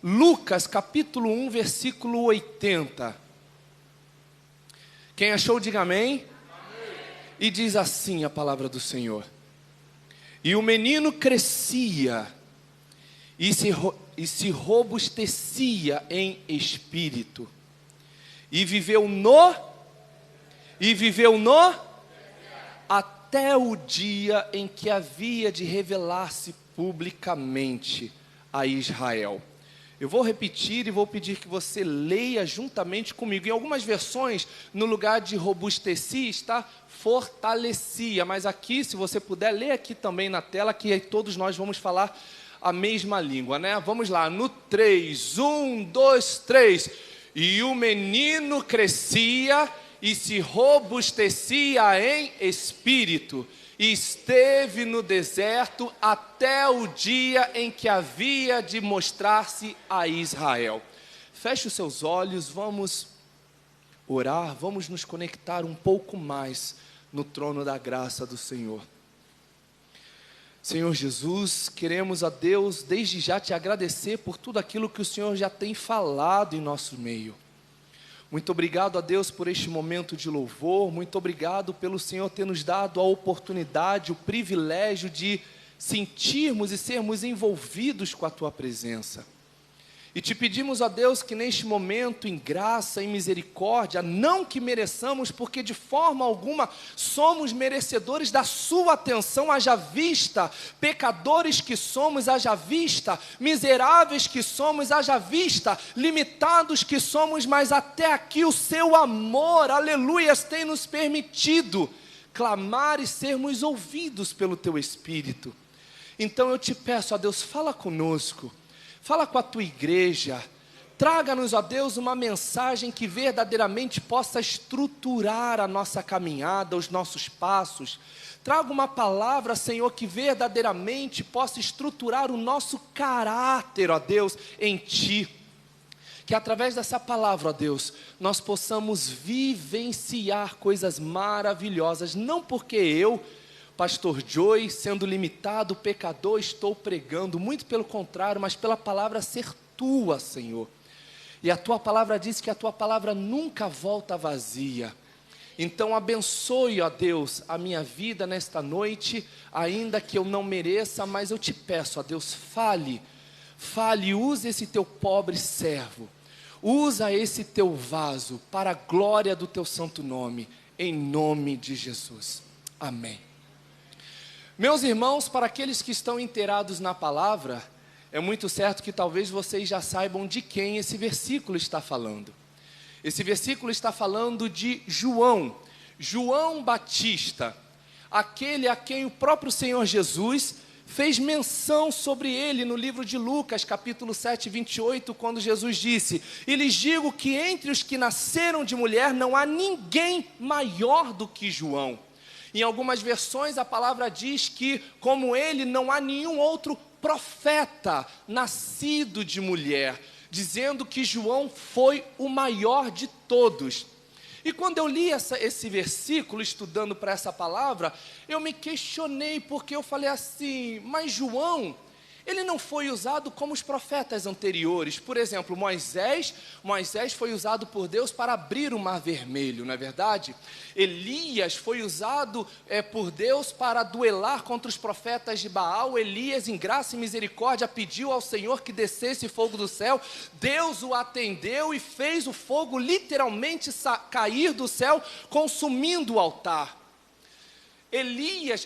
Lucas capítulo 1, versículo 80. Quem achou, diga amém. E diz assim a palavra do Senhor: e o menino crescia e se robustecia em espírito, e viveu até o dia em que havia de revelar-se publicamente a Israel. Eu vou repetir e vou pedir que você leia juntamente comigo. Em algumas versões, no lugar de robustecia, está fortalecia. Mas aqui, se você puder, ler aqui também na tela, que aí todos nós vamos falar a mesma língua, né? Vamos lá, no 3, 1, 2, 3. E o menino crescia e se robustecia em espírito, e esteve no deserto até o dia em que havia de mostrar-se a Israel. Feche os seus olhos, vamos orar, vamos nos conectar um pouco mais no trono da graça do Senhor. Senhor Jesus, queremos a Deus desde já te agradecer por tudo aquilo que o Senhor já tem falado em nosso meio. Muito obrigado a Deus por este momento de louvor, muito obrigado pelo Senhor ter nos dado a oportunidade, o privilégio de sentirmos e sermos envolvidos com a Tua presença. E te pedimos a Deus que neste momento, em graça, em misericórdia, não que mereçamos, porque de forma alguma somos merecedores da sua atenção, haja vista, pecadores que somos, haja vista, miseráveis que somos, haja vista, limitados que somos, mas até aqui o seu amor, aleluias, tem nos permitido clamar e sermos ouvidos pelo teu Espírito. Então eu te peço, ó Deus, fala conosco. Fala com a tua igreja, traga-nos, ó Deus, uma mensagem que verdadeiramente possa estruturar a nossa caminhada, os nossos passos. Traga uma palavra, Senhor, que verdadeiramente possa estruturar o nosso caráter, ó Deus, em Ti. Que através dessa palavra, ó Deus, nós possamos vivenciar coisas maravilhosas, não porque eu, Pastor Joey, sendo limitado, pecador, estou pregando, muito pelo contrário, mas pela palavra ser tua, Senhor. E a tua palavra diz que a tua palavra nunca volta vazia. Então abençoe, ó Deus, a minha vida nesta noite, ainda que eu não mereça, mas eu te peço, ó Deus, fale, use esse teu pobre servo, usa esse teu vaso para a glória do teu santo nome, em nome de Jesus. Amém. Meus irmãos, para aqueles que estão inteirados na palavra, é muito certo que talvez vocês já saibam de quem esse versículo está falando. Esse versículo está falando de João Batista, aquele a quem o próprio Senhor Jesus fez menção sobre ele no livro de Lucas, capítulo 7, 28, quando Jesus disse: e lhes digo que entre os que nasceram de mulher não há ninguém maior do que João. Em algumas versões a palavra diz que, como ele, não há nenhum outro profeta nascido de mulher, dizendo que João foi o maior de todos. E quando eu li esse versículo, estudando para essa palavra, eu me questionei, porque eu falei assim, mas João, ele não foi usado como os profetas anteriores. Por exemplo, Moisés foi usado por Deus para abrir o mar vermelho, não é verdade? Elias foi usado por Deus para duelar contra os profetas de Baal. Elias, em graça e misericórdia, pediu ao Senhor que descesse fogo do céu. Deus o atendeu e fez o fogo literalmente cair do céu, consumindo o altar.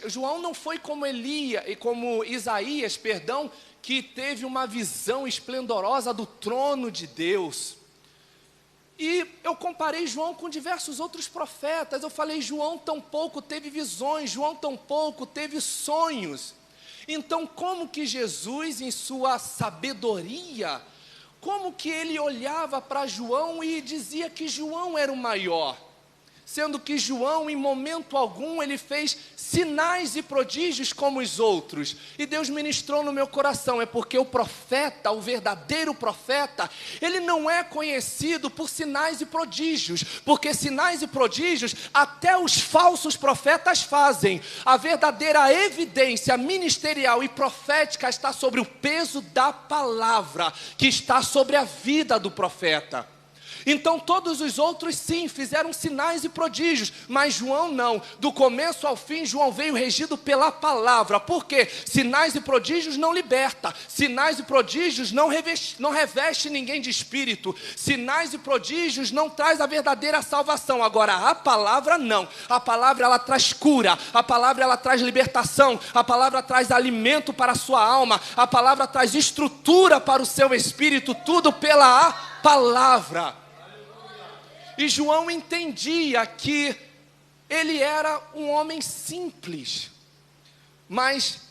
João não foi como Isaías, que teve uma visão esplendorosa do trono de Deus. E eu comparei João com diversos outros profetas. Eu falei, João tampouco teve visões, João tampouco teve sonhos. Então, como que Jesus, em sua sabedoria, como que ele olhava para João e dizia que João era o maior? sendo que João, em momento algum, ele fez sinais e prodígios como os outros. E Deus ministrou no meu coração, é porque o profeta, o verdadeiro profeta, ele não é conhecido por sinais e prodígios, porque sinais e prodígios até os falsos profetas fazem. A verdadeira evidência ministerial e profética está sobre o peso da palavra, que está sobre a vida do profeta. Então todos os outros sim, fizeram sinais e prodígios, mas João não. Do começo ao fim, João veio regido pela palavra. Por quê? Sinais e prodígios não liberta, sinais e prodígios não reveste ninguém de espírito, sinais e prodígios não traz a verdadeira salvação. Agora a palavra não, a palavra ela traz cura, a palavra ela traz libertação, a palavra traz alimento para a sua alma, a palavra traz estrutura para o seu espírito, tudo pela palavra. E João entendia que ele era um homem simples, mas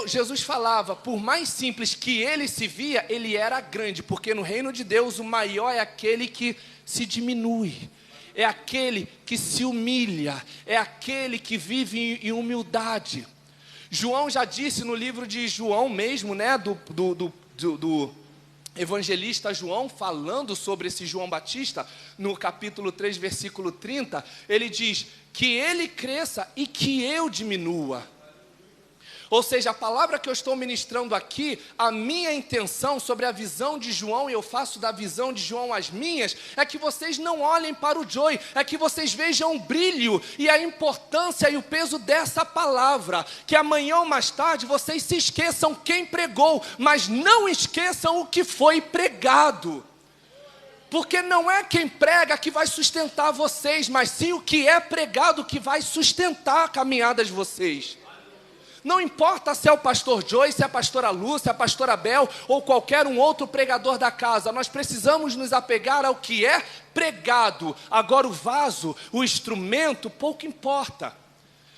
Jesus falava, por mais simples que ele se via, ele era grande, porque no reino de Deus o maior é aquele que se diminui, é aquele que se humilha, é aquele que vive em humildade. João já disse no livro de João mesmo, né, do evangelista João, falando sobre esse João Batista, no capítulo 3, versículo 30, ele diz, que ele cresça e que eu diminua. Ou seja, a palavra que eu estou ministrando aqui, a minha intenção sobre a visão de João, e eu faço da visão de João as minhas, é que vocês não olhem para o Joy, é que vocês vejam o brilho e a importância e o peso dessa palavra, que amanhã ou mais tarde vocês se esqueçam quem pregou, mas não esqueçam o que foi pregado. Porque não é quem prega que vai sustentar vocês, mas sim o que é pregado que vai sustentar a caminhada de vocês. Não importa se é o pastor Joy, se é a pastora Lu, se é a pastora Bel ou qualquer um outro pregador da casa, nós precisamos nos apegar ao que é pregado. Agora o vaso, o instrumento, pouco importa.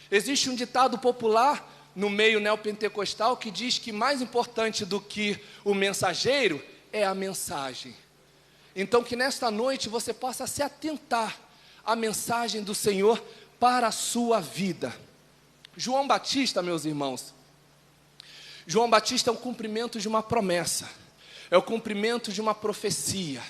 Existe um ditado popular no meio neopentecostal que diz que mais importante do que o mensageiro é a mensagem. Então que nesta noite você possa se atentar à mensagem do Senhor para a sua vida. João Batista, meus irmãos, João Batista é o cumprimento de uma promessa, é o cumprimento de uma profecia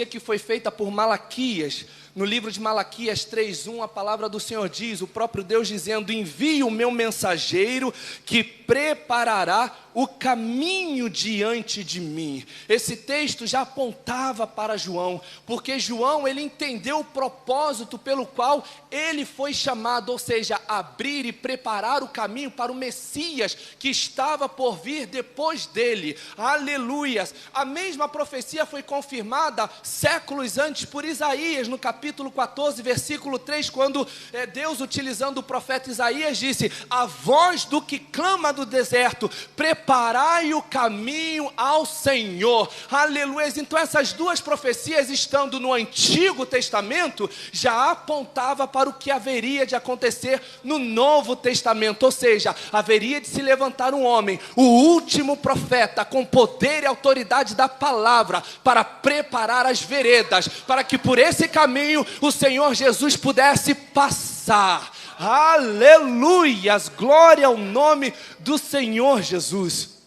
que foi feita por Malaquias. No livro de Malaquias 3:1, a palavra do Senhor diz, o próprio Deus dizendo, envie o meu mensageiro que preparará o caminho diante de mim. Esse texto já apontava para João, porque João, ele entendeu o propósito pelo qual ele foi chamado, ou seja, abrir e preparar o caminho para o Messias que estava por vir depois dele. Aleluias! A mesma profecia foi confirmada séculos antes por Isaías, no capítulo 14, versículo 3, quando Deus, utilizando o profeta Isaías, disse, a voz do que clama do deserto, preparai o caminho ao Senhor. Aleluia. Então essas duas profecias, estando no Antigo Testamento, já apontava para o que haveria de acontecer no Novo Testamento, ou seja, haveria de se levantar um homem, o último profeta, com poder e autoridade da palavra, para preparar as veredas, para que por esse caminho o Senhor Jesus pudesse passar. Aleluias, glória ao nome do Senhor Jesus.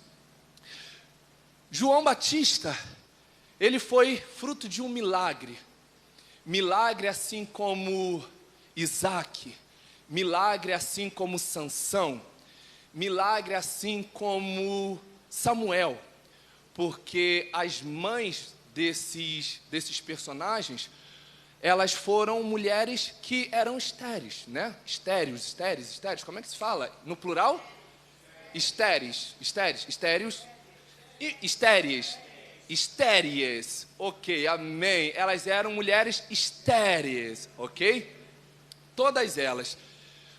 João Batista, ele foi fruto de um milagre, assim como Isaac, milagre assim como Sansão, milagre assim como Samuel, porque as mães desses personagens, elas foram mulheres que eram estéreis, né? Estéreis, como é que se fala? No plural? Estéreis, ok, amém. Elas eram mulheres estéreis, ok? Todas elas.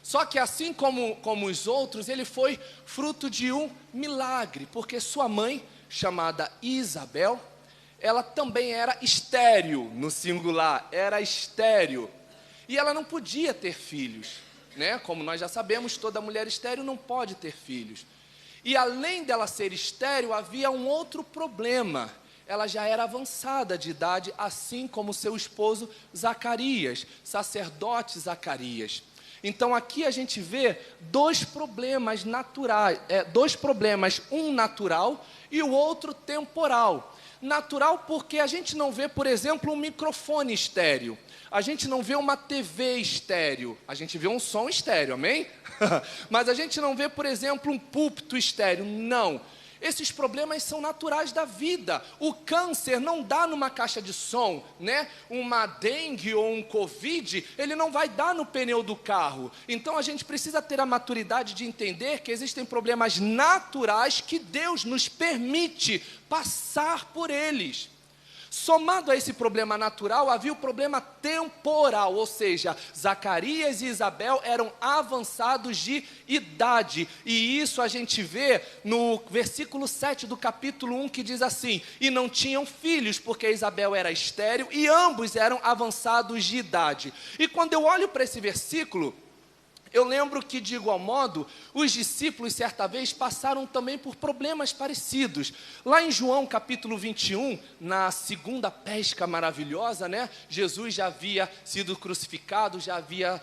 Só que assim como os outros, ele foi fruto de um milagre, porque sua mãe, chamada Isabel, ela também era estéril, no singular, era estéril. E ela não podia ter filhos, né? Como nós já sabemos, toda mulher estéril não pode ter filhos. E além dela ser estéril, havia um outro problema. ela já era avançada de idade, assim como seu esposo Zacarias, sacerdote Zacarias. Então aqui a gente vê dois problemas naturais, um natural e o outro temporal. Natural porque a gente não vê, por exemplo, um microfone estéreo, a gente não vê uma TV estéreo, a gente vê um som estéreo, amém? Mas a gente não vê, por exemplo, um púlpito estéreo, não. Esses problemas são naturais da vida. O câncer não dá numa caixa de som, né? Uma dengue ou um covid, ele não vai dar no pneu do carro. Então a gente precisa ter a maturidade de entender que existem problemas naturais que Deus nos permite passar por eles. Somado a esse problema natural, havia o problema temporal, ou seja, Zacarias e Isabel eram avançados de idade, e isso a gente vê no versículo 7 do capítulo 1, que diz assim: e não tinham filhos, porque Isabel era estéril, e ambos eram avançados de idade. E quando eu olho para esse versículo, eu lembro que, de igual modo, os discípulos, certa vez, passaram também por problemas parecidos. Lá em João, capítulo 21, na segunda pesca maravilhosa, né? Jesus já havia sido crucificado, já havia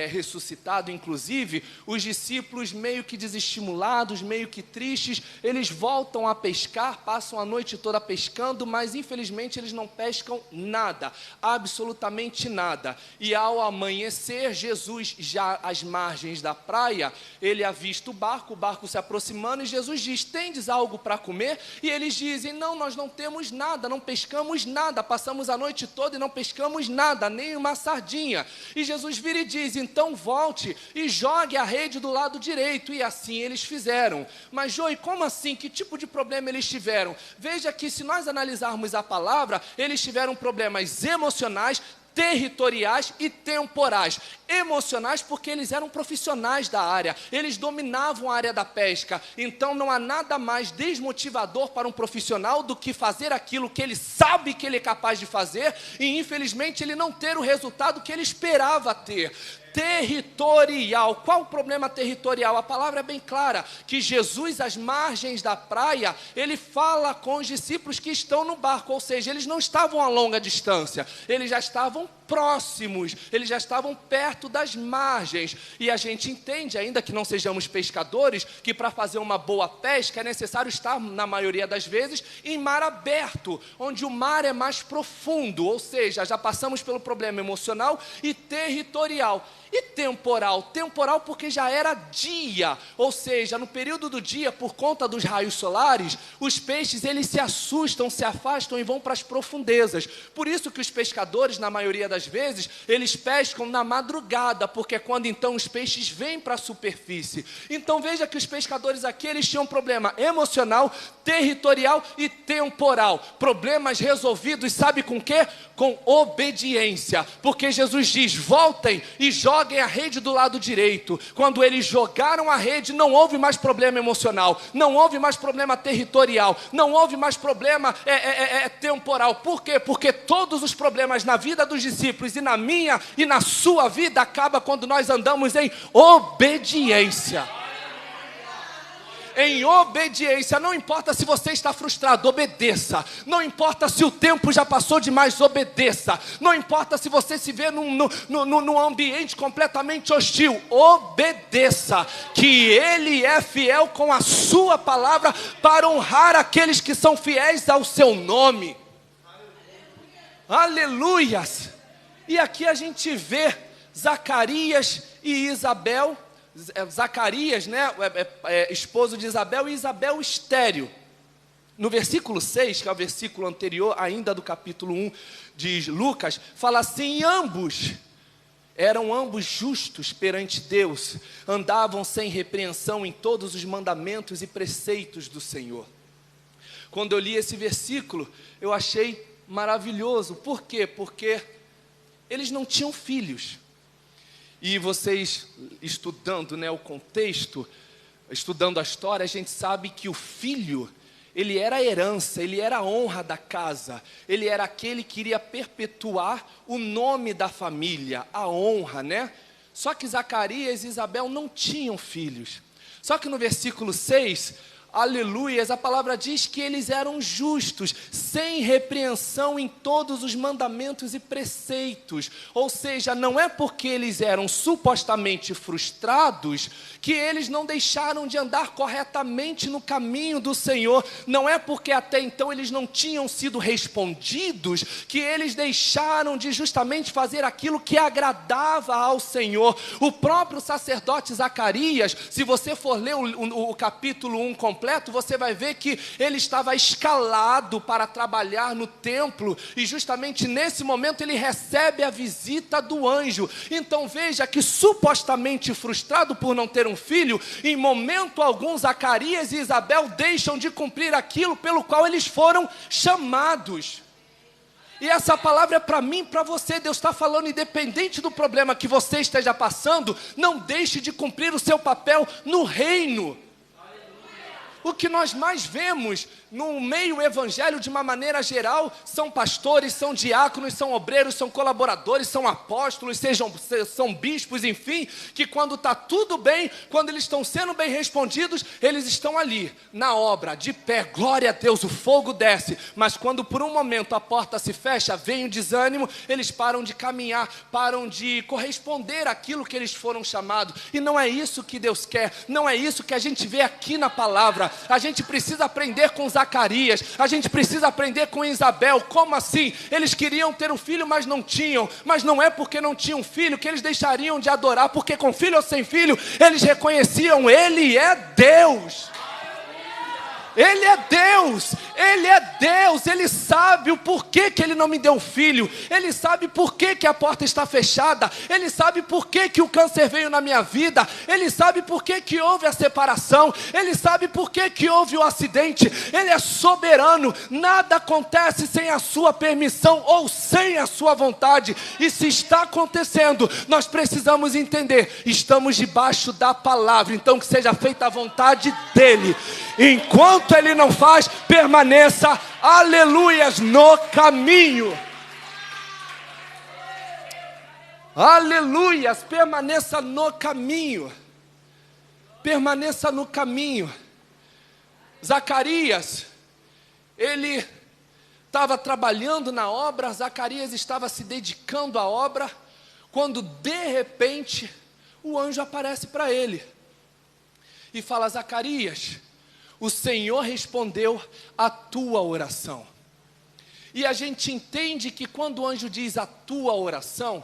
ressuscitado, inclusive. Os discípulos, meio que desestimulados, meio que tristes, eles voltam a pescar, passam a noite toda pescando, mas, infelizmente, eles não pescam nada, absolutamente nada. E, ao amanhecer, Jesus já às margens da praia, ele avista o barco se aproximando, e Jesus diz: tendes algo para comer? E eles dizem: não, nós não temos nada, não pescamos nada, passamos a noite toda e não pescamos nada, nem uma sardinha. E Jesus vira e diz: então volte e jogue a rede do lado direito. E assim eles fizeram. Mas Joey, como assim? Que tipo de problema eles tiveram? Veja que, se nós analisarmos a palavra, eles tiveram problemas emocionais, territoriais e temporais. Emocionais porque eles eram profissionais da área, eles dominavam a área da pesca. Então não há nada mais desmotivador para um profissional do que fazer aquilo que ele sabe que ele é capaz de fazer e, infelizmente, ele não ter o resultado que ele esperava ter. Territorial. Qual o problema territorial? A palavra é bem clara, que Jesus, às margens da praia, ele fala com os discípulos que estão no barco, ou seja, eles não estavam a longa distância, eles já estavam próximos, eles já estavam perto das margens. E a gente entende, ainda que não sejamos pescadores, que para fazer uma boa pesca é necessário estar, na maioria das vezes, em mar aberto, onde o mar é mais profundo, ou seja, já passamos pelo problema emocional e territorial. E temporal? Temporal porque já era dia, ou seja, no período do dia, por conta dos raios solares, os peixes eles se assustam, se afastam e vão para as profundezas. Por isso que os pescadores, na maioria das vezes, eles pescam na madrugada, porque é quando então os peixes vêm para a superfície. Então veja que os pescadores aqui, eles tinham problema emocional, territorial e temporal. Problemas resolvidos, sabe com quê? Com obediência, porque Jesus diz: voltem e joguem a rede do lado direito. Quando eles jogaram a rede, não houve mais problema emocional, não houve mais problema territorial, não houve mais problema temporal. Por quê? Porque todos os problemas na vida dos discípulos e na minha e na sua vida acabam quando nós andamos em obediência. Em obediência. Não importa se você está frustrado, obedeça. Não importa se o tempo já passou demais, obedeça. Não importa se você se vê num ambiente completamente hostil, obedeça. Que Ele é fiel com a sua palavra para honrar aqueles que são fiéis ao seu nome. Aleluias! E aqui a gente vê Zacarias e Isabel. Zacarias, né, esposo de Isabel, e Isabel estéril. No versículo 6, que é o versículo anterior ainda do capítulo 1 de Lucas, fala assim: eram ambos justos perante Deus, andavam sem repreensão em todos os mandamentos e preceitos do Senhor. Quando eu li esse versículo, eu achei maravilhoso. Por quê? Porque eles não tinham filhos. E vocês, estudando, né, o contexto, estudando a história, a gente sabe que o filho, ele era a herança, ele era a honra da casa, ele era aquele que iria perpetuar o nome da família, a honra, né? Só que Zacarias e Isabel não tinham filhos. Só que no versículo 6, aleluias, a palavra diz que eles eram justos, sem repreensão em todos os mandamentos e preceitos. Ou seja, não é porque eles eram supostamente frustrados que eles não deixaram de andar corretamente no caminho do Senhor. Não é porque até então eles não tinham sido respondidos que eles deixaram de justamente fazer aquilo que agradava ao Senhor. O próprio sacerdote Zacarias, se você for ler o capítulo 1 completo, você vai ver que ele estava escalado para trabalhar no templo, e justamente nesse momento ele recebe a visita do anjo. Então veja que, supostamente frustrado por não ter um filho, em momento algum Zacarias e Isabel deixam de cumprir aquilo pelo qual eles foram chamados. E essa palavra é para mim, para você. Deus está falando, independente do problema que você esteja passando, não deixe de cumprir o seu papel no reino. O que nós mais vemos no meio evangélico, de uma maneira geral, são pastores, são diáconos, são obreiros, são colaboradores, são apóstolos, são bispos, enfim, que quando está tudo bem, quando eles estão sendo bem respondidos, eles estão ali, na obra, de pé, glória a Deus, o fogo desce. Mas quando por um momento a porta se fecha, vem o desânimo, eles param de caminhar, param de corresponder àquilo que eles foram chamados. E não é isso que Deus quer, não é isso que a gente vê aqui na palavra. A gente precisa aprender com Zacarias, a gente precisa aprender com Isabel. Como assim? Eles queriam ter um filho, mas não tinham. Mas não é porque não tinham filho que eles deixariam de adorar, porque com filho ou sem filho, eles reconheciam: Ele é Deus. Ele é Deus, Ele é Deus. Ele sabe o porquê que Ele não me deu filho. Ele sabe porquê que a porta está fechada. Ele sabe porquê que o câncer veio na minha vida. Ele sabe porquê que houve a separação. Ele sabe porquê que houve o acidente. Ele é soberano. Nada acontece sem a sua permissão ou sem a sua vontade. E se está acontecendo, nós precisamos entender: estamos debaixo da palavra. Então que seja feita a vontade dEle. Enquanto Ele não faz, permaneça, aleluias, no caminho. Aleluias, permaneça no caminho. Permaneça no caminho. Zacarias, ele estava trabalhando na obra, Zacarias estava se dedicando à obra, quando de repente o anjo aparece para ele e fala: Zacarias, o Senhor respondeu a tua oração. E a gente entende que quando o anjo diz a tua oração,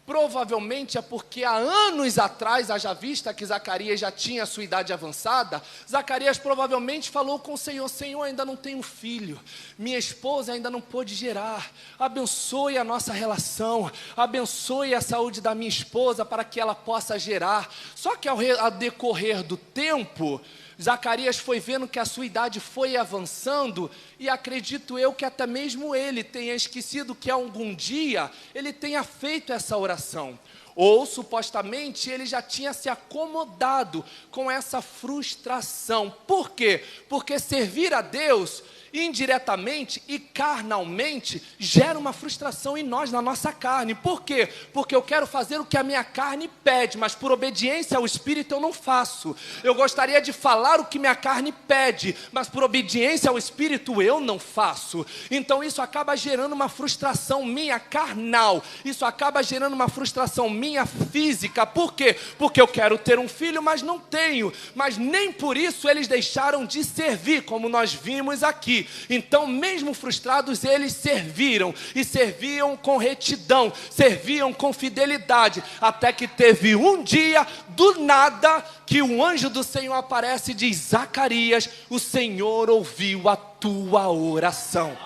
provavelmente é porque há anos atrás, haja vista que Zacarias já tinha a sua idade avançada, Zacarias provavelmente falou com o Senhor: Senhor, ainda não tenho filho, minha esposa ainda não pôde gerar, abençoe a nossa relação, abençoe a saúde da minha esposa para que ela possa gerar. Só que ao decorrer do tempo, Zacarias foi vendo que a sua idade foi avançando, e acredito eu que até mesmo ele tenha esquecido que algum dia ele tenha feito essa oração. Ou supostamente ele já tinha se acomodado com essa frustração. Por quê? Porque servir a Deus indiretamente e carnalmente gera uma frustração em nós, na nossa carne. Por quê? Porque eu quero fazer o que a minha carne pede, mas por obediência ao Espírito eu não faço. Eu gostaria de falar o que minha carne pede, mas por obediência ao Espírito eu não faço. Então isso acaba gerando uma frustração minha carnal, isso acaba gerando uma frustração minha física. Por quê? Porque eu quero ter um filho, mas não tenho. Mas nem por isso eles deixaram de servir, como nós vimos aqui. Então, mesmo frustrados, eles serviram, e serviam com retidão, serviam com fidelidade, até que teve um dia, do nada, que o anjo do Senhor aparece e diz: Zacarias, o Senhor ouviu a tua oração.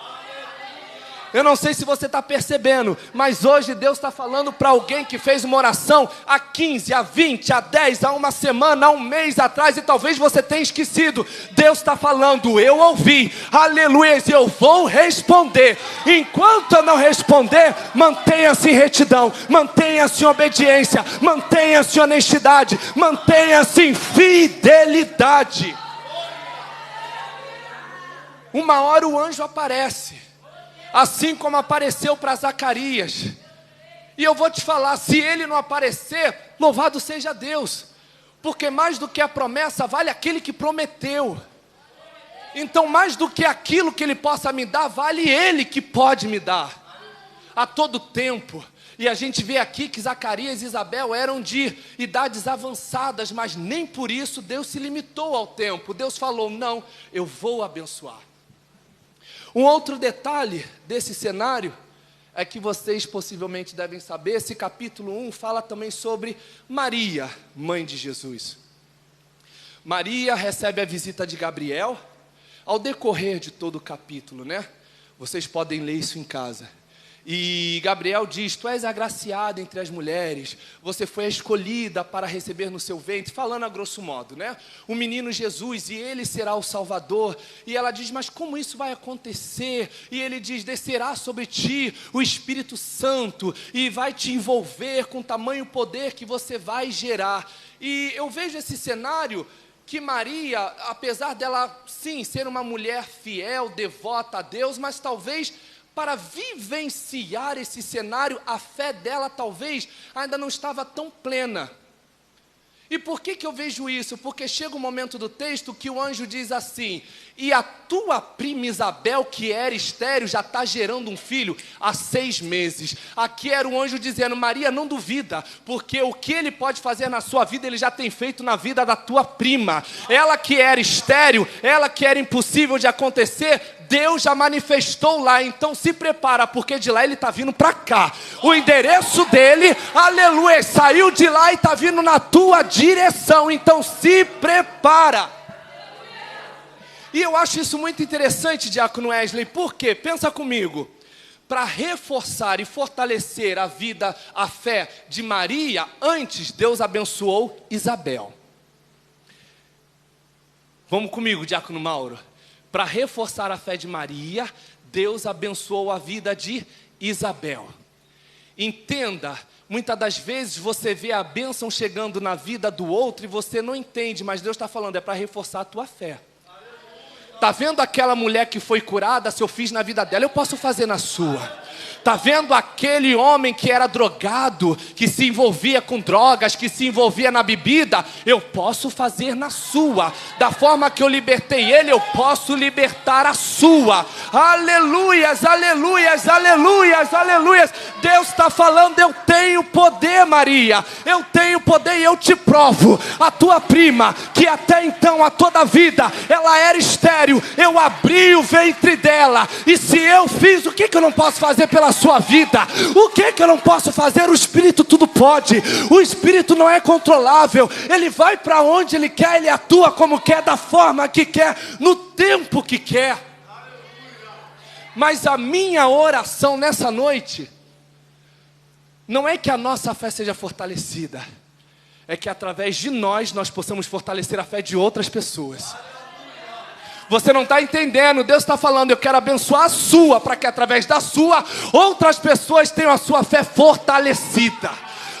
Eu não sei se você está percebendo, mas hoje Deus está falando para alguém que fez uma oração há 15, há 20, há 10, há uma semana, há um mês atrás, e talvez você tenha esquecido. Deus está falando: eu ouvi, aleluia, e eu vou responder. Enquanto eu não responder, mantenha-se em retidão, mantenha-se em obediência, mantenha-se em honestidade, mantenha-se em fidelidade. Uma hora o anjo aparece, assim como apareceu para Zacarias. E eu vou te falar, se ele não aparecer, louvado seja Deus, porque mais do que a promessa, vale aquele que prometeu. Então, mais do que aquilo que Ele possa me dar, vale Ele que pode me dar a todo tempo. E a gente vê aqui que Zacarias e Isabel eram de idades avançadas, mas nem por isso Deus se limitou ao tempo. Deus falou: não, eu vou abençoar. Um outro detalhe desse cenário é que vocês possivelmente devem saber, esse capítulo 1 fala também sobre Maria, mãe de Jesus. Maria recebe a visita de Gabriel ao decorrer de todo o capítulo, né? Vocês podem ler isso em casa. E Gabriel diz: tu és agraciada entre as mulheres, você foi a escolhida para receber no seu ventre, falando a grosso modo, né? O menino Jesus, e ele será o Salvador. E ela diz: mas como isso vai acontecer? E ele diz: descerá sobre ti o Espírito Santo, e vai te envolver com tamanho poder que você vai gerar. E eu vejo esse cenário que Maria, apesar dela sim ser uma mulher fiel, devota a Deus, mas talvez para vivenciar esse cenário, a fé dela talvez ainda não estava tão plena. E por que eu vejo isso? Porque chega um momento do texto que o anjo diz assim: e a tua prima Isabel, que era estéril, já está gerando um filho há 6 meses. Aqui era o anjo dizendo: Maria, não duvida, porque o que ele pode fazer na sua vida, ele já tem feito na vida da tua prima. Ela que era estéril, ela que era impossível de acontecer, Deus já manifestou lá. Então se prepara, porque de lá ele está vindo para cá. O endereço dele, aleluia, saiu de lá e está vindo na tua direção. Então se prepara. E eu acho isso muito interessante, Diácono Wesley. Por quê? Pensa comigo. Para reforçar e fortalecer a vida, a fé de Maria, antes Deus abençoou Isabel. Vamos comigo, Diácono Mauro. Para reforçar a fé de Maria, Deus abençoou a vida de Isabel. Entenda, muitas das vezes você vê a bênção chegando na vida do outro e você não entende, mas Deus está falando, é para reforçar a tua fé. Está vendo aquela mulher que foi curada? Se eu fiz na vida dela, eu posso fazer na sua. Está vendo aquele homem que era drogado, que se envolvia com drogas, que se envolvia na bebida? Eu posso fazer na sua. Da forma que eu libertei ele, eu posso libertar a sua. Aleluias, aleluias, aleluias, aleluias. Deus está falando: eu tenho poder, Maria. Eu tenho poder e eu te provo. A tua prima, que até então, a toda vida, ela era estéril, eu abri o ventre dela. E se eu fiz, o que eu não posso fazer pela sua vida? O que eu não posso fazer? O Espírito tudo pode. O Espírito não é controlável. Ele vai para onde ele quer, ele atua como quer, da forma que quer, no tempo que quer. Mas a minha oração nessa noite não é que a nossa fé seja fortalecida, é que através de nós possamos fortalecer a fé de outras pessoas. Você não está entendendo, Deus está falando: eu quero abençoar a sua, para que através da sua, outras pessoas tenham a sua fé fortalecida.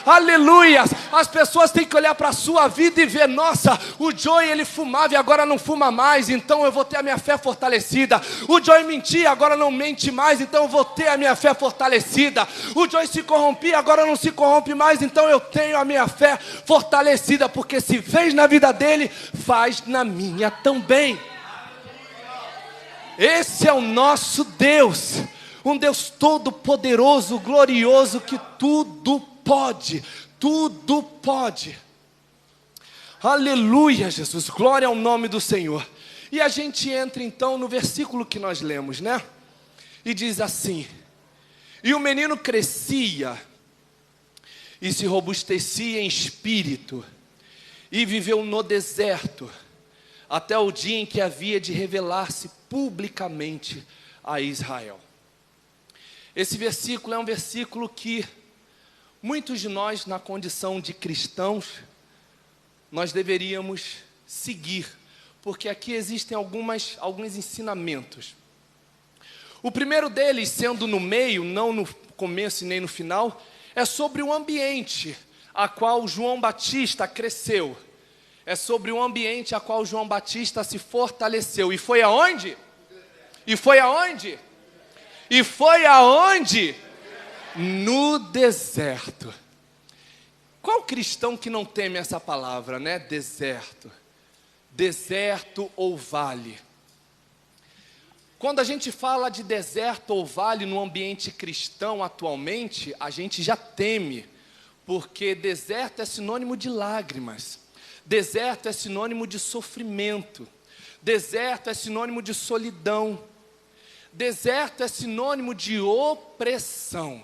Aleluia! As pessoas têm que olhar para a sua vida e ver: nossa, o Joey ele fumava e agora não fuma mais, então eu vou ter a minha fé fortalecida. O Joey mentia, agora não mente mais, então eu vou ter a minha fé fortalecida. O Joey se corrompia, agora não se corrompe mais, então eu tenho a minha fé fortalecida, porque se fez na vida dele, faz na minha também. Esse é o nosso Deus, um Deus todo poderoso, glorioso, que tudo pode, tudo pode. Aleluia, Jesus, glória ao nome do Senhor. E a gente entra então no versículo que nós lemos, né? E diz assim: e o menino crescia e se robustecia em espírito, e viveu no deserto, até o dia em que havia de revelar-se publicamente a Israel. Esse versículo é um versículo que muitos de nós, na condição de cristãos, nós deveríamos seguir, porque aqui existem alguns ensinamentos. O primeiro deles, sendo no meio, não no começo e nem no final, é sobre o ambiente a qual João Batista cresceu. É sobre o ambiente a qual João Batista se fortaleceu. E foi aonde? E foi aonde? E foi aonde? No deserto. Qual cristão que não teme essa palavra, né? Deserto. Deserto ou vale. Quando a gente fala de deserto ou vale no ambiente cristão atualmente, a gente já teme, porque deserto é sinônimo de lágrimas, deserto é sinônimo de sofrimento, deserto é sinônimo de solidão, deserto é sinônimo de opressão.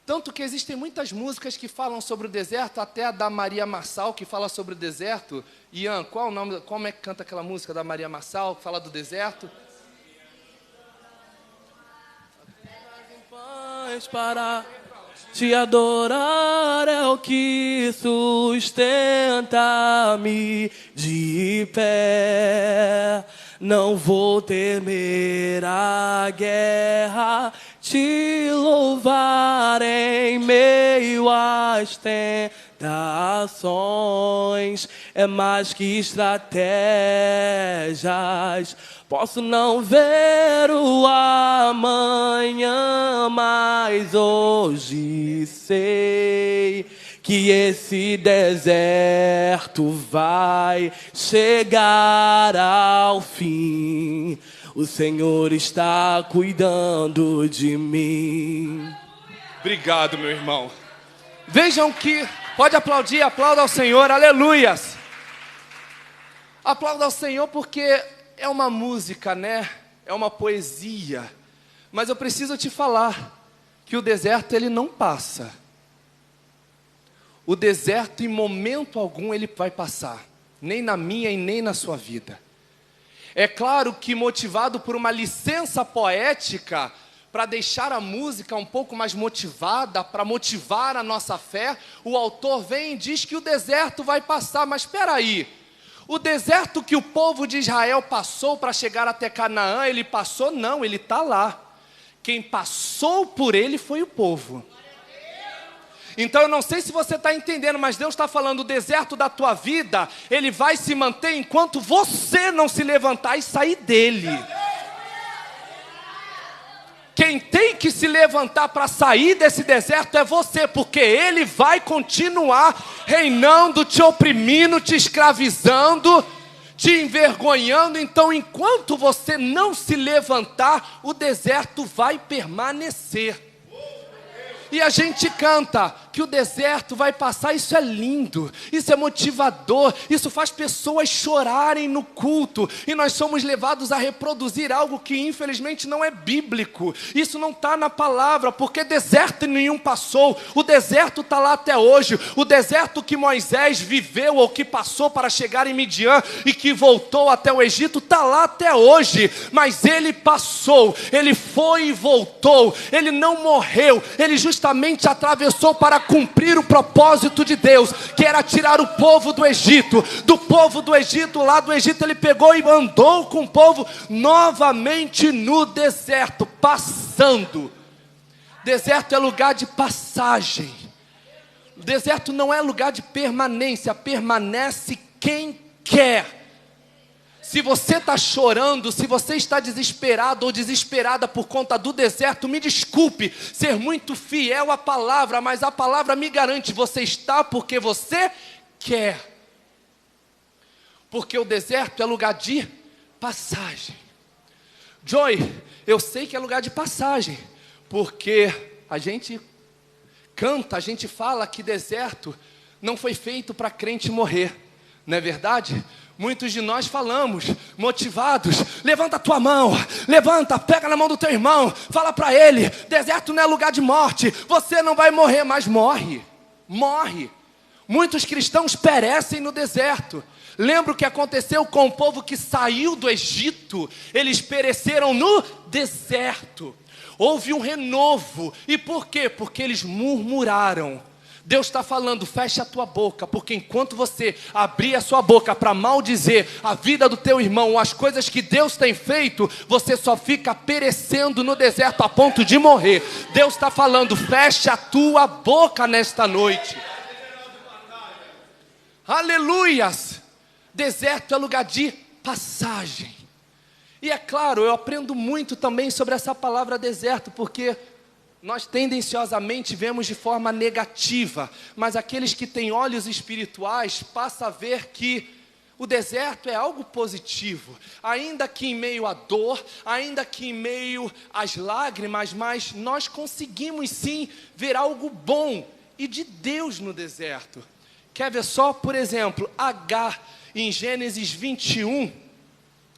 Tanto que existem muitas músicas que falam sobre o deserto, até a da Maria Marçal, que fala sobre o deserto. Ian, qual o nome, como é que canta aquela música da Maria Marçal, que fala do deserto? Para te adorar é o que sustenta-me de pé. Não vou temer a guerra, te louvar em meio às tentações. É mais que estratégias. Posso não ver o amanhã, mas hoje sei que esse deserto vai chegar ao fim. O Senhor está cuidando de mim. Obrigado, meu irmão. Vejam que, pode aplaudir, aplauda ao Senhor, aleluias. Aplauda ao Senhor porque é uma música, né? É uma poesia. Mas eu preciso te falar que o deserto ele não passa. O deserto em momento algum ele vai passar, nem na minha e nem na sua vida. É claro que motivado por uma licença poética, para deixar a música um pouco mais motivada, para motivar a nossa fé, o autor vem e diz que o deserto vai passar, mas espera aí. O deserto que o povo de Israel passou para chegar até Canaã, ele passou? Não, ele está lá. Quem passou por ele foi o povo. Então eu não sei se você está entendendo, mas Deus está falando, o deserto da tua vida, ele vai se manter enquanto você não se levantar e sair dele. Quem tem que se levantar para sair desse deserto é você, porque ele vai continuar reinando, te oprimindo, te escravizando, te envergonhando. Então enquanto você não se levantar, o deserto vai permanecer. E a gente canta que o deserto vai passar, isso é lindo, isso é motivador, isso faz pessoas chorarem no culto, e nós somos levados a reproduzir algo que infelizmente não é bíblico, isso não está na palavra, porque deserto nenhum passou, o deserto está lá até hoje, o deserto que Moisés viveu ou que passou para chegar em Midian e que voltou até o Egito, está lá até hoje, mas ele passou, ele foi e voltou, ele não morreu, ele justamente atravessou para cumprir o propósito de Deus, que era tirar o povo do Egito. Do povo do Egito, lá do Egito, ele pegou e andou com o povo novamente no deserto, passando. Deserto é lugar de passagem. Deserto não é lugar de permanência, permanece quem quer. Se você está chorando, se você está desesperado ou desesperada por conta do deserto, me desculpe ser muito fiel à palavra, mas a palavra me garante, você está porque você quer. Porque o deserto é lugar de passagem. Joy, eu sei que é lugar de passagem, porque a gente canta, a gente fala que deserto não foi feito para crente morrer, não é verdade? Muitos de nós falamos, motivados, levanta a tua mão, levanta, pega na mão do teu irmão, fala para ele, deserto não é lugar de morte, você não vai morrer, mas morre. Muitos cristãos perecem no deserto. Lembra o que aconteceu com o povo que saiu do Egito? Eles pereceram no deserto. Houve um renovo, e por quê? Porque eles murmuraram. Deus está falando, fecha a tua boca, porque enquanto você abrir a sua boca para maldizer a vida do teu irmão, as coisas que Deus tem feito, você só fica perecendo no deserto a ponto de morrer. Deus está falando, fecha a tua boca nesta noite. Aleluias! Deserto é lugar de passagem. E é claro, eu aprendo muito também sobre essa palavra deserto, porque nós tendenciosamente vemos de forma negativa, mas aqueles que têm olhos espirituais passam a ver que O deserto é algo positivo, ainda que em meio à dor, ainda que em meio às lágrimas, mas nós conseguimos sim ver algo bom e de Deus no deserto. Quer ver só, por exemplo, Agar, em Gênesis 21,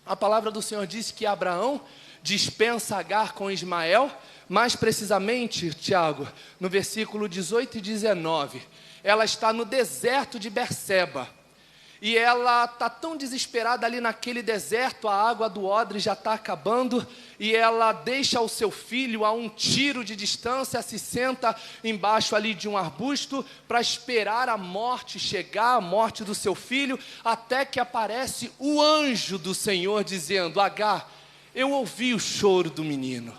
a palavra do Senhor diz que Abraão dispensa Agar com Ismael, mais precisamente, Tiago, no versículo 18 e 19, ela está no deserto de Berseba, e ela está tão desesperada ali naquele deserto, a água do odre já está acabando, e ela deixa o seu filho a um tiro de distância, se senta embaixo ali de um arbusto, para esperar a morte chegar, a morte do seu filho, até que aparece o anjo do Senhor dizendo: Agar, eu ouvi o choro do menino.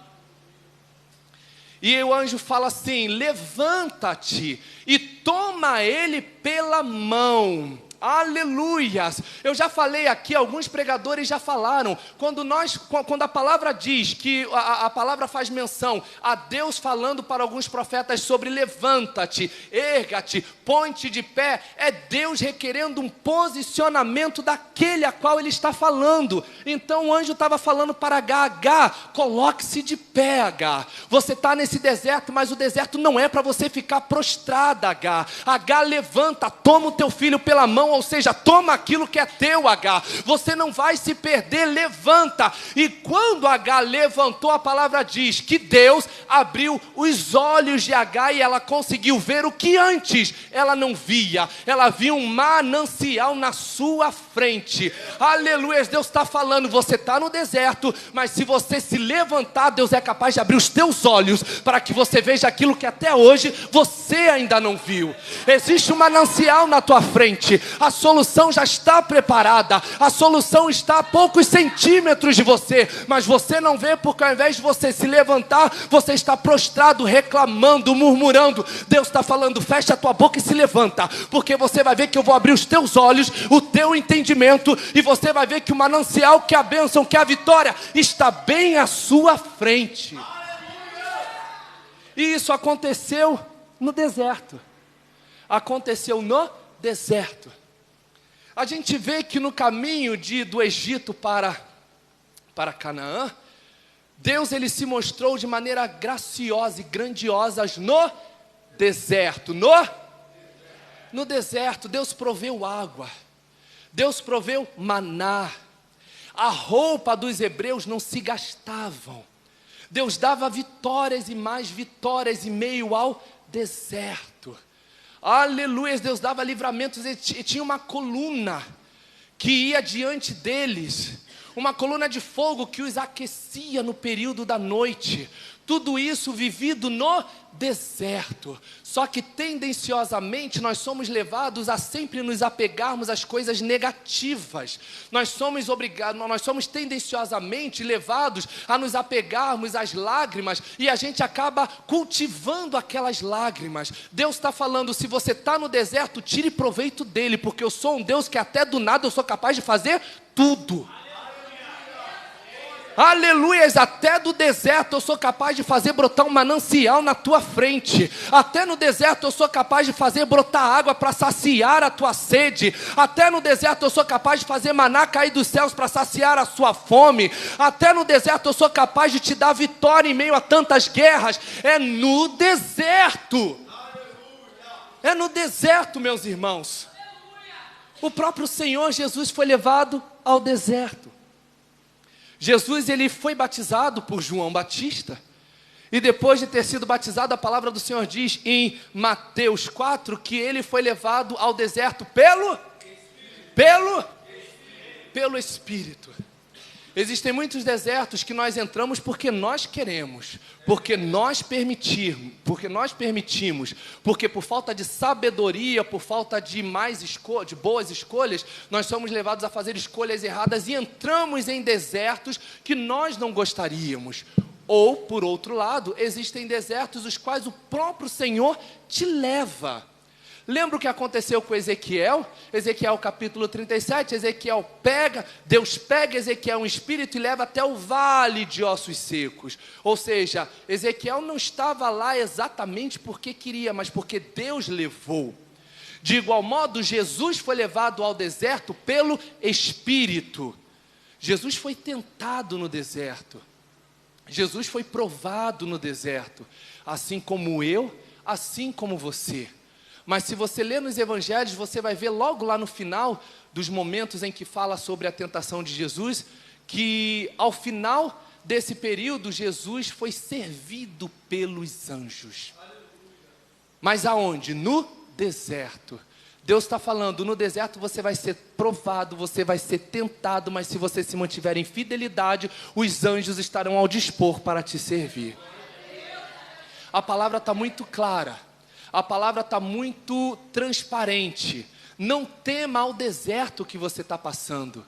E o anjo fala assim: levanta-te e toma ele pela mão. Aleluias! Eu já falei aqui, alguns pregadores já falaram, quando a palavra diz que a palavra faz menção a Deus falando para alguns profetas sobre levanta-te, erga-te, põe-te de pé, é Deus requerendo um posicionamento daquele a qual ele está falando. Então o anjo estava falando para Agar, coloque-se de pé, Agar. Você está nesse deserto, mas o deserto não é para você ficar prostrada, Agar. Agar, levanta, toma o teu filho pela mão, ou seja, toma aquilo que é teu, Agar. Você não vai se perder, levanta. E quando Agar levantou, a palavra diz que Deus abriu os olhos de Agar e ela conseguiu ver o que antes ela não via. Ela viu um manancial na sua frente. Aleluia, Deus está falando, você está no deserto, mas se você se levantar, Deus é capaz de abrir os teus olhos, para que você veja aquilo que até hoje você ainda não viu. Existe um manancial na tua frente, a solução já está preparada, a solução está a poucos centímetros de você, mas você não vê, porque ao invés de você se levantar, você está prostrado, reclamando, murmurando. Deus está falando, fecha a tua boca e se levanta, porque você vai ver que eu vou abrir os teus olhos, o teu entendimento, e você vai ver que o manancial, que a bênção, que a vitória está bem à sua frente. E isso aconteceu no deserto. Aconteceu no deserto. A gente vê que no caminho do Egito para Canaã, Deus ele se mostrou de maneira graciosa e grandiosa no deserto. No deserto, Deus proveu água, Deus proveu maná, a roupa dos hebreus não se gastavam, Deus dava vitórias e mais vitórias em meio ao deserto. Aleluia, Deus dava livramentos, e tinha uma coluna que ia diante deles, uma coluna de fogo que os aquecia no período da noite. Tudo isso vivido no deserto. Só que tendenciosamente nós somos levados a sempre nos apegarmos às coisas negativas. Nós somos tendenciosamente levados a nos apegarmos às lágrimas, e a gente acaba cultivando aquelas lágrimas. Deus está falando, se você está no deserto, tire proveito dele, porque eu sou um Deus que até do nada eu sou capaz de fazer tudo. Aleluias, até do deserto eu sou capaz de fazer brotar um manancial na tua frente. Até no deserto eu sou capaz de fazer brotar água para saciar a tua sede. Até no deserto eu sou capaz de fazer maná cair dos céus para saciar a sua fome. Até no deserto eu sou capaz de te dar vitória em meio a tantas guerras. É no deserto. É no deserto, meus irmãos. O próprio Senhor Jesus foi levado ao deserto. Jesus ele foi batizado por João Batista, e depois de ter sido batizado, a palavra do Senhor diz em Mateus 4, que ele foi levado ao deserto pelo Espírito. Existem muitos desertos que nós entramos porque nós queremos, porque nós permitimos, porque por falta de sabedoria, por falta de boas escolhas, nós somos levados a fazer escolhas erradas e entramos em desertos que nós não gostaríamos. Ou, por outro lado, existem desertos os quais o próprio Senhor te leva. Lembra o que aconteceu com Ezequiel? Ezequiel capítulo 37, Deus pega Ezequiel um espírito e leva até o vale de ossos secos. Ou seja, Ezequiel não estava lá exatamente porque queria, mas porque Deus levou. De igual modo, Jesus foi levado ao deserto pelo Espírito. Jesus foi tentado no deserto. Jesus foi provado no deserto, assim como eu, assim como você. Mas se você ler nos evangelhos, você vai ver logo lá no final dos momentos em que fala sobre a tentação de Jesus, que ao final desse período, Jesus foi servido pelos anjos. Mas aonde? No deserto. Deus está falando, no deserto você vai ser provado, você vai ser tentado, mas se você se mantiver em fidelidade, os anjos estarão ao dispor para te servir. A palavra está muito clara, a palavra está muito transparente. Não tema o deserto que você está passando.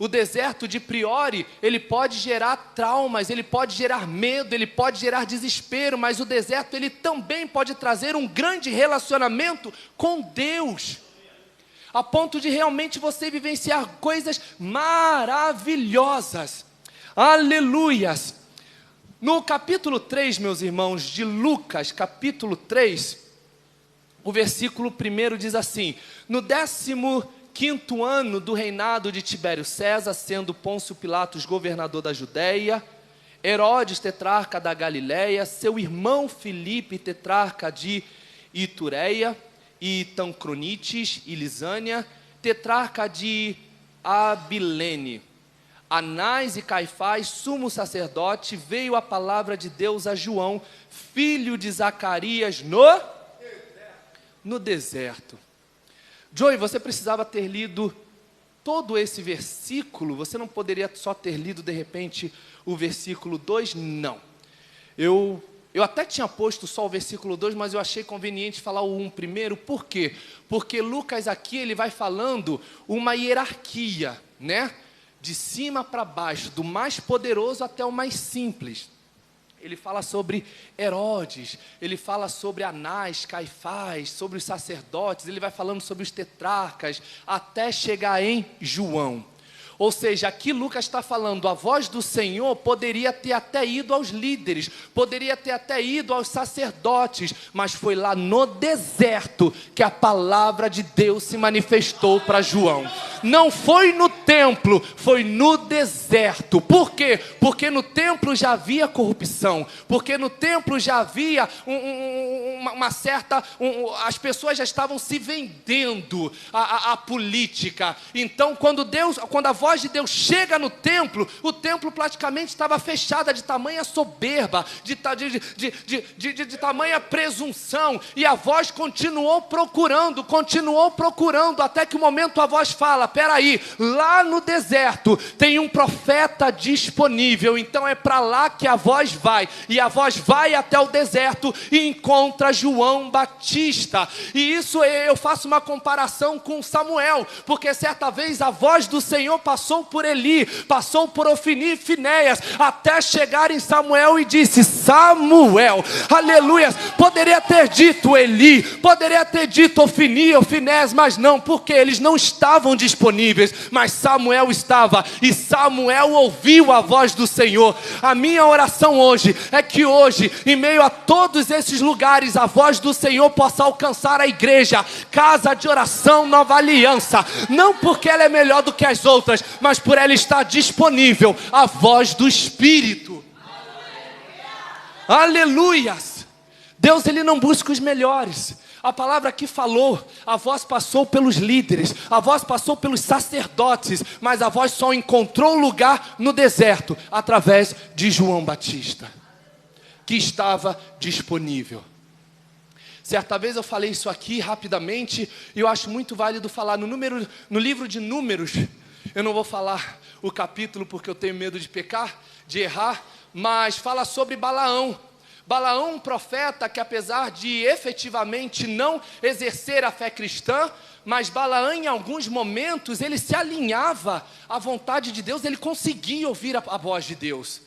O deserto, de priori, ele pode gerar traumas, ele pode gerar medo, ele pode gerar desespero, mas o deserto, ele também pode trazer um grande relacionamento com Deus, a ponto de realmente você vivenciar coisas maravilhosas. Aleluias! No capítulo 3, meus irmãos, de Lucas, capítulo 3, o versículo 1 diz assim: no 15º ano do reinado de Tibério César, sendo Pôncio Pilatos governador da Judéia, Herodes tetrarca da Galiléia, seu irmão Filipe tetrarca de Itureia e Tancronites e Lisânia, tetrarca de Abilene, Anás e Caifás, sumo sacerdote, veio a palavra de Deus a João, filho de Zacarias, no deserto. Joey, você precisava ter lido todo esse versículo? Você não poderia só ter lido, de repente, o versículo 2? Não. Eu até tinha posto só o versículo 2, mas eu achei conveniente falar o 1 primeiro. Por quê? Porque Lucas aqui, ele vai falando uma hierarquia, né? De cima para baixo, do mais poderoso até o mais simples. Ele fala sobre Herodes, ele fala sobre Anás, Caifás, sobre os sacerdotes, ele vai falando sobre os tetrarcas, até chegar em João. Ou seja, aqui Lucas está falando, a voz do Senhor poderia ter até ido aos líderes, poderia ter até ido aos sacerdotes, mas foi lá no deserto que a palavra de Deus se manifestou para João. Não foi no templo, foi no deserto. Por quê? Porque no templo já havia corrupção, porque no templo já havia uma certa... as pessoas já estavam se vendendo à política. Então, quando a voz de Deus chega no templo, o templo praticamente estava fechado, de tamanha soberba, de tamanha presunção, e a voz continuou procurando, até que o momento a voz fala: peraí, lá no deserto tem um profeta disponível, então é para lá que a voz vai, e a voz vai até o deserto e encontra João Batista. E isso eu faço uma comparação com Samuel, porque certa vez a voz do Senhor passou por Eli, passou por Ofni e Finéias, até chegar em Samuel e disse: Samuel, aleluia. Poderia ter dito Eli, poderia ter dito Ofni ou Finéias, mas não, porque eles não estavam disponíveis, mas Samuel estava, e Samuel ouviu a voz do Senhor. A minha oração hoje é que hoje, em meio a todos esses lugares, a voz do Senhor possa alcançar a igreja, Casa de Oração Nova Aliança, não porque ela é melhor do que as outras, mas por ela estar disponível a voz do Espírito. Aleluias! Deus, ele não busca os melhores. A palavra aqui falou, a voz passou pelos líderes, a voz passou pelos sacerdotes, mas a voz só encontrou lugar no deserto, através de João Batista, que estava disponível. Certa vez eu falei isso aqui rapidamente, e eu acho muito válido falar no livro de Números. Eu não vou falar o capítulo porque eu tenho medo de pecar, de errar, mas fala sobre Balaão. Balaão, um profeta que, apesar de efetivamente não exercer a fé cristã, mas Balaão, em alguns momentos, ele se alinhava à vontade de Deus, ele conseguia ouvir a voz de Deus.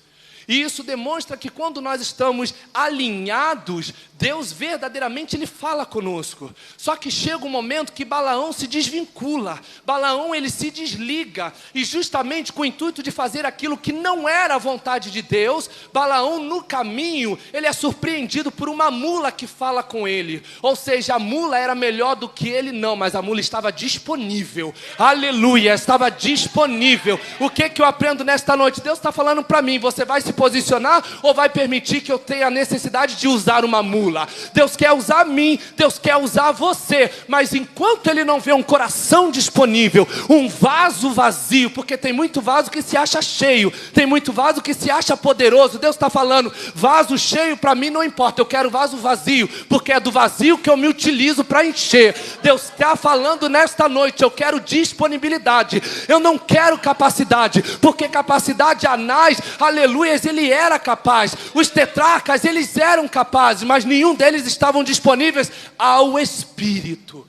E isso demonstra que quando nós estamos alinhados, Deus verdadeiramente Ele fala conosco. Só que chega um momento que Balaão se desvincula. Balaão ele se desliga. E justamente com o intuito de fazer aquilo que não era a vontade de Deus, Balaão no caminho, ele é surpreendido por uma mula que fala com ele. Ou seja, a mula era melhor do que ele não, mas a mula estava disponível. Aleluia, estava disponível. O que eu aprendo nesta noite? Deus está falando para mim, você vai se posicionar ou vai permitir que eu tenha a necessidade de usar uma mula? Deus quer usar mim, Deus quer usar você, mas enquanto Ele não vê um coração disponível, um vaso vazio, porque tem muito vaso que se acha cheio, tem muito vaso que se acha poderoso. Deus está falando, vaso cheio para mim não importa, eu quero vaso vazio, porque é do vazio que eu me utilizo para encher. Deus está falando nesta noite, eu quero disponibilidade, eu não quero capacidade, porque capacidade Anás, aleluia, ele era capaz, os tetrarcas eles eram capazes, mas nenhum deles estavam disponíveis ao Espírito.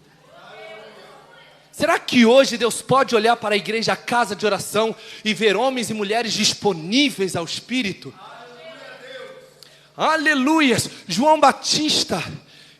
Será que hoje Deus pode olhar para a igreja, a casa de oração, e ver homens e mulheres disponíveis ao Espírito? Aleluia! João Batista,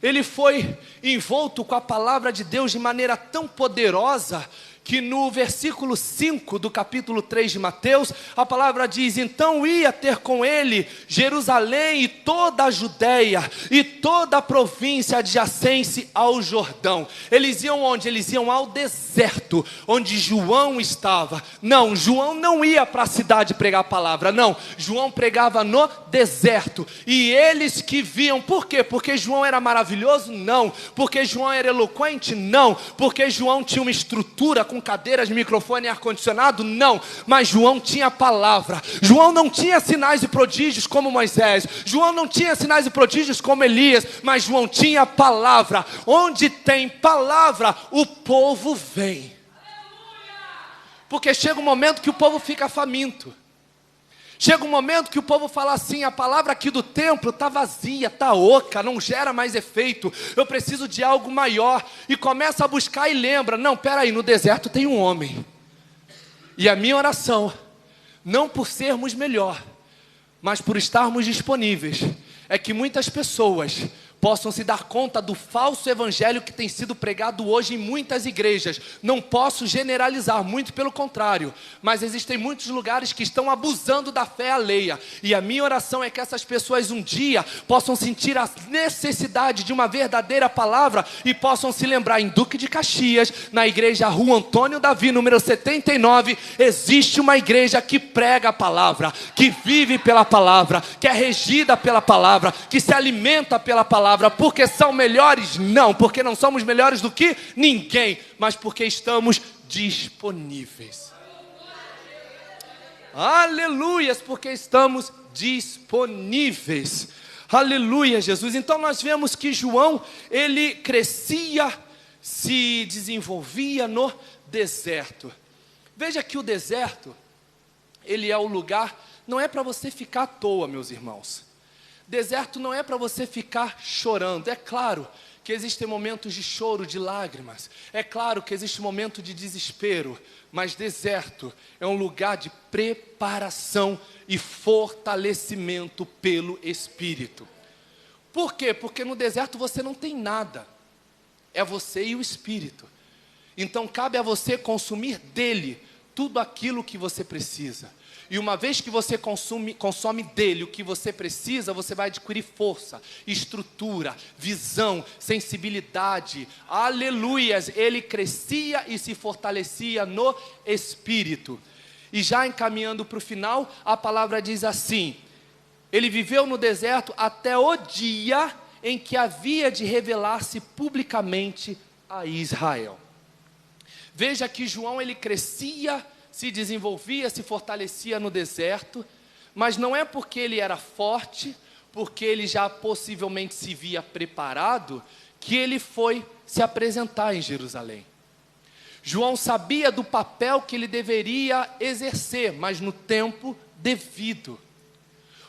ele foi envolto com a palavra de Deus de maneira tão poderosa, que no versículo 5 do capítulo 3 de Mateus, a palavra diz: então ia ter com ele Jerusalém e toda a Judéia e toda a província adjacente ao Jordão. Eles iam onde? Eles iam ao deserto, onde João estava. Não, João não ia para a cidade pregar a palavra, não. João pregava no deserto. E eles que viam, por quê? Porque João era maravilhoso? Não. Porque João era eloquente? Não. Porque João tinha uma estrutura com cadeiras, microfone e ar-condicionado? Não, mas João tinha a palavra. João não tinha sinais e prodígios como Moisés, João não tinha sinais e prodígios como Elias, mas João tinha a palavra. Onde tem palavra, o povo vem. Porque chega um momento que o povo fica faminto. Chega um momento que o povo fala assim: a palavra aqui do templo está vazia, está oca, não gera mais efeito, eu preciso de algo maior. E começa a buscar e lembra: não, peraí, no deserto tem um homem. E a minha oração, não por sermos melhor, mas por estarmos disponíveis, é que muitas pessoas possam se dar conta do falso evangelho que tem sido pregado hoje em muitas igrejas. Não posso generalizar, muito pelo contrário, mas existem muitos lugares que estão abusando da fé alheia, e a minha oração é que essas pessoas um dia possam sentir a necessidade de uma verdadeira palavra e possam se lembrar: em Duque de Caxias, na igreja Rua Antônio Davi, número 79, existe uma igreja que prega a palavra, que vive pela palavra, que é regida pela palavra, que se alimenta pela palavra. Porque são melhores? Não, porque não somos melhores do que ninguém, mas porque estamos disponíveis. Aleluias, porque estamos disponíveis. Aleluia, Jesus. Então nós vemos que João, ele crescia, se desenvolvia no deserto. Veja que o deserto, ele é o lugar, não é para você ficar à toa, meus irmãos. Deserto não é para você ficar chorando. É claro que existem momentos de choro, de lágrimas. É claro que existe momento de desespero. Mas deserto é um lugar de preparação e fortalecimento pelo Espírito. Por quê? Porque no deserto você não tem nada. É você e o Espírito. Então cabe a você consumir dele tudo aquilo que você precisa. E uma vez que você consome dele o que você precisa, você vai adquirir força, estrutura, visão, sensibilidade. Aleluias! Ele crescia e se fortalecia no Espírito. E já encaminhando para o final, a palavra diz assim: ele viveu no deserto até o dia em que havia de revelar-se publicamente a Israel. Veja que João, ele crescia, se desenvolvia, se fortalecia no deserto, mas não é porque ele era forte, porque ele já possivelmente se via preparado, que ele foi se apresentar em Jerusalém. João sabia do papel que ele deveria exercer, mas no tempo devido.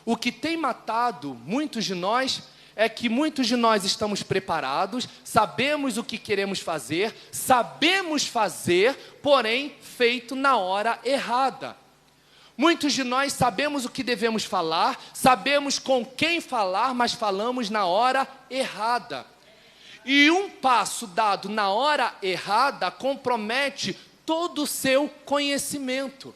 O que tem matado muitos de nós é que muitos de nós estamos preparados, sabemos o que queremos fazer, sabemos fazer, porém feito na hora errada. Muitos de nós sabemos o que devemos falar, sabemos com quem falar, mas falamos na hora errada. E um passo dado na hora errada compromete todo o seu conhecimento.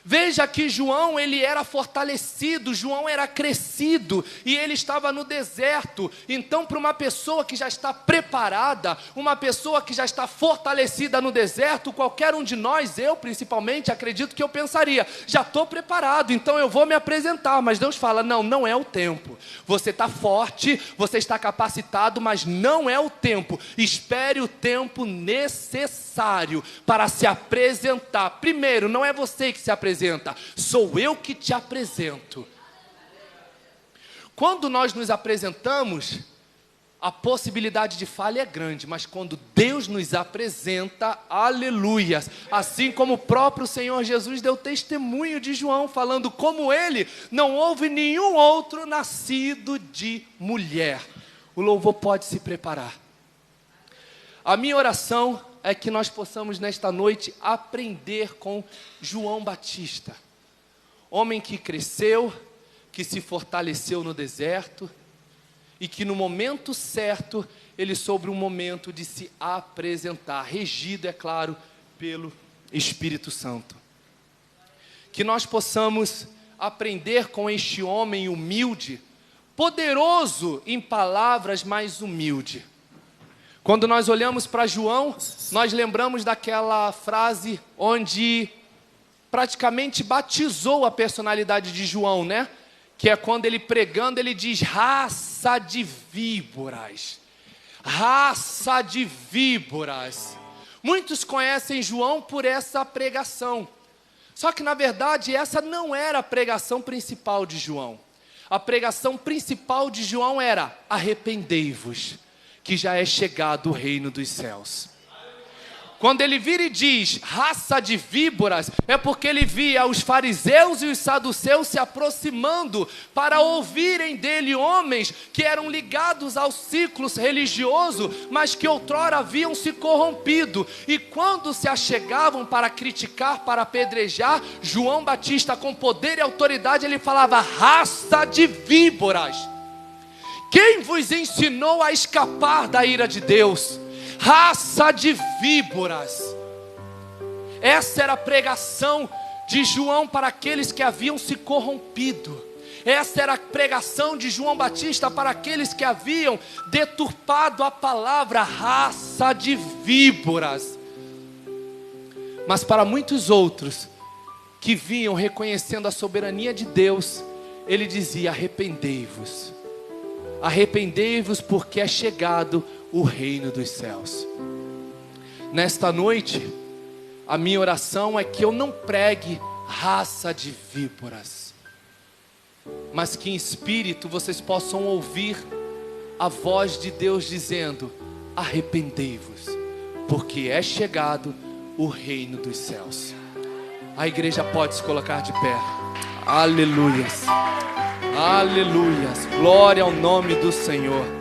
Veja que João, ele era fortalecido, João era crescido e ele estava no deserto. Então, para uma pessoa que já está preparada, uma pessoa que já está fortalecida no deserto, qualquer um de nós, eu principalmente, acredito que eu pensaria, já estou preparado, então eu vou me apresentar. Mas Deus fala, não, não é o tempo. Você está forte, você está capacitado, mas não é o tempo. Espere o tempo necessário para se apresentar. Primeiro, não é você que se apresenta, sou eu que te apresento. Quando nós nos apresentamos, a possibilidade de falha é grande, mas quando Deus nos apresenta, aleluias, assim como o próprio Senhor Jesus deu testemunho de João, falando como ele, não houve nenhum outro nascido de mulher. O louvor pode se preparar. A minha oração é que nós possamos nesta noite aprender com João Batista, homem que cresceu, que se fortaleceu no deserto e que no momento certo ele soube um momento de se apresentar, regido, é claro, pelo Espírito Santo. Que nós possamos aprender com este homem humilde, poderoso em palavras, mas humilde. Quando nós olhamos para João, nós lembramos daquela frase onde praticamente batizou a personalidade de João, né? Que é quando ele pregando, ele diz, raça de víboras. Raça de víboras. Muitos conhecem João por essa pregação. Só que na verdade essa não era a pregação principal de João. A pregação principal de João era, arrependei-vos, que já é chegado o reino dos céus. Quando ele vira e diz, raça de víboras, é porque ele via os fariseus e os saduceus se aproximando para ouvirem dele homens que eram ligados ao ciclo religioso, mas que outrora haviam se corrompido. E quando se achegavam para criticar, para apedrejar, João Batista, com poder e autoridade, ele falava, raça de víboras. Quem vos ensinou a escapar da ira de Deus? Raça de víboras. Essa era a pregação de João para aqueles que haviam se corrompido. Essa era a pregação de João Batista para aqueles que haviam deturpado a palavra, raça de víboras. Mas para muitos outros que vinham reconhecendo a soberania de Deus, ele dizia, arrependei-vos. Arrependei-vos porque é chegado o reino dos céus. Nesta noite, a minha oração é que eu não pregue raça de víboras, mas que em espírito vocês possam ouvir a voz de Deus dizendo, arrependei-vos, porque é chegado o reino dos céus. A igreja pode se colocar de pé. Aleluias. Aleluias, glória ao nome do Senhor.